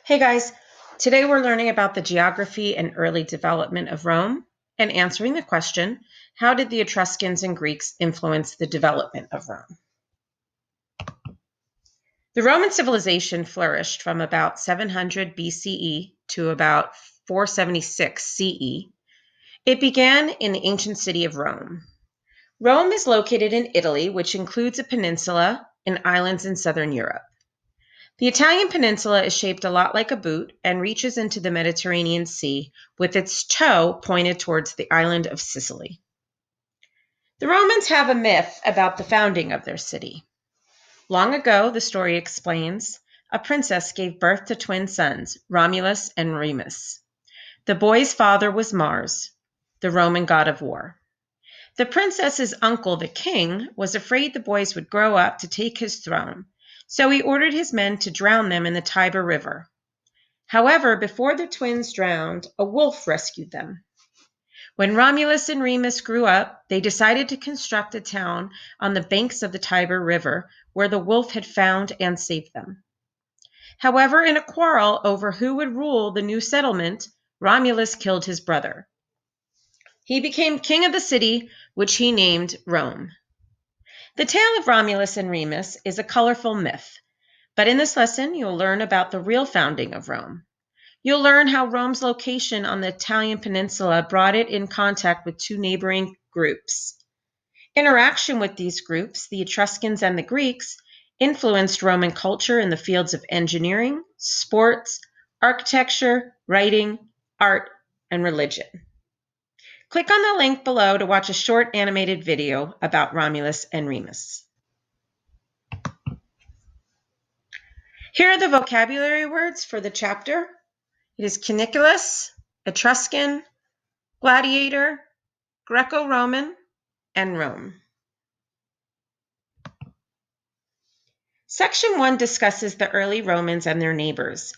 Hey guys, today we're learning about the geography and early development of Rome and answering the question, how did the Etruscans and Greeks influence the development of Rome? The Roman civilization flourished from about 700 BCE to about 476 CE. It began in the ancient city of Rome. Rome is located in Italy, which includes a peninsula and islands in southern Europe. The Italian peninsula is shaped a lot like a boot and reaches into the Mediterranean Sea with its toe pointed towards the island of Sicily. The Romans have a myth about the founding of their city. Long ago, the story explains, a princess gave birth to twin sons, Romulus and Remus. The boy's father was Mars, the Roman god of war. The princess's uncle, the king, was afraid the boys would grow up to take his throne, so he ordered his men to drown them in the Tiber River. However, before the twins drowned, a wolf rescued them. When Romulus and Remus grew up, they decided to construct a town on the banks of the Tiber River where the wolf had found and saved them. However, in a quarrel over who would rule the new settlement, Romulus killed his brother. He became king of the city, which he named Rome. The tale of Romulus and Remus is a colorful myth, but in this lesson you'll learn about the real founding of Rome. You'll learn how Rome's location on the Italian peninsula brought it in contact with two neighboring groups. Interaction with these groups, the Etruscans and the Greeks, influenced Roman culture in the fields of engineering, sports, architecture, writing, art, and religion. Click on the link below to watch a short animated video about Romulus and Remus. Here are the vocabulary words for the chapter. It is Caniculus, Etruscan, gladiator, Greco-Roman, and Rome. Section 1 discusses the early Romans and their neighbors.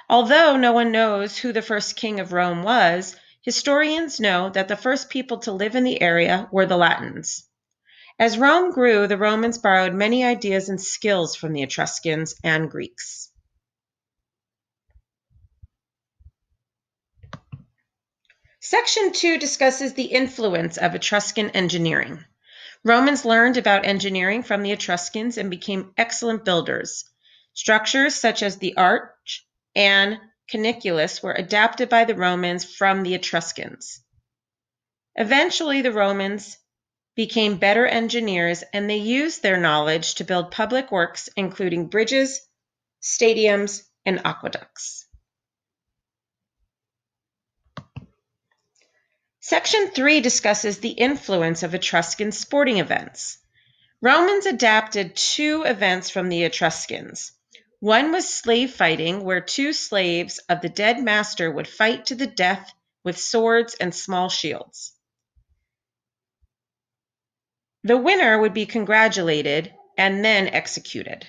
Although no one knows who the first king of Rome was, historians know that the first people to live in the area were the Latins. As Rome grew, the Romans borrowed many ideas and skills from the Etruscans and Greeks. Section 2 discusses the influence of Etruscan engineering. Romans learned about engineering from the Etruscans and became excellent builders. Structures such as the arch and caniculus were adapted by the Romans from the Etruscans. Eventually, the Romans became better engineers and they used their knowledge to build public works, including bridges, stadiums, and aqueducts. Section 3 discusses the influence of Etruscan sporting events. Romans adapted two events from the Etruscans. One was slave fighting, where two slaves of the dead master would fight to the death with swords and small shields. The winner would be congratulated and then executed.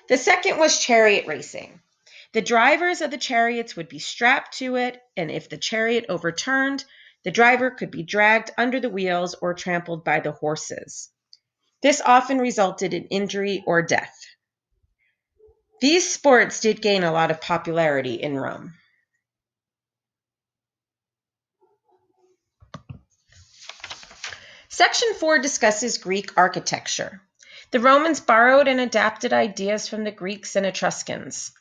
The second was chariot racing. The drivers of the chariots would be strapped to it, and if the chariot overturned, the driver could be dragged under the wheels or trampled by the horses. This often resulted in injury or death. These sports did gain a lot of popularity in Rome. Section 4 discusses Greek architecture. The Romans borrowed and adapted ideas from the Greeks and Etruscans.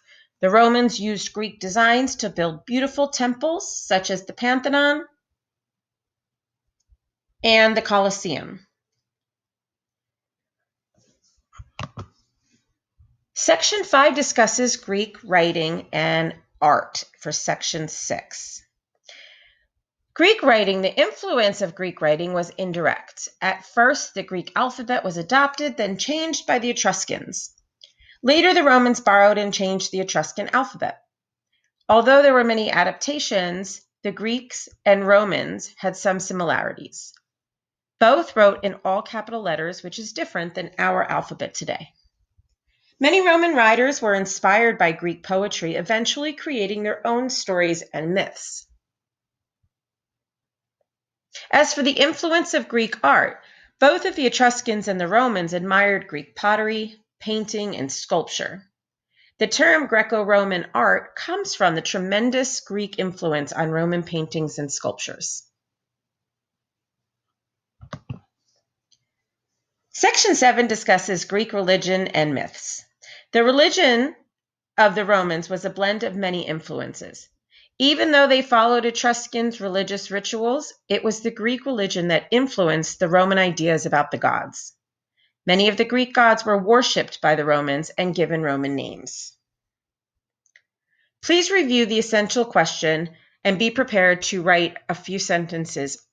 The Romans used Greek designs to build beautiful temples, such as the Pantheon and the Colosseum. Section 5 discusses Greek writing and art for Section 6. Greek writing, the influence of Greek writing was indirect. At first, the Greek alphabet was adopted, then changed by the Etruscans. Later, the Romans borrowed and changed the Etruscan alphabet. Although there were many adaptations, the Greeks and Romans had some similarities. Both wrote in all capital letters, which is different than our alphabet today. Many Roman writers were inspired by Greek poetry, eventually creating their own stories and myths. As for the influence of Greek art, both of the Etruscans and the Romans admired Greek pottery, painting, and sculpture. The term Greco-Roman art comes from the tremendous Greek influence on Roman paintings and sculptures. Section 7 discusses Greek religion and myths. The religion of the Romans was a blend of many influences. Even though they followed Etruscans' religious rituals, it was the Greek religion that influenced the Roman ideas about the gods. Many of the Greek gods were worshipped by the Romans and given Roman names. Please review the essential question and be prepared to write a few sentences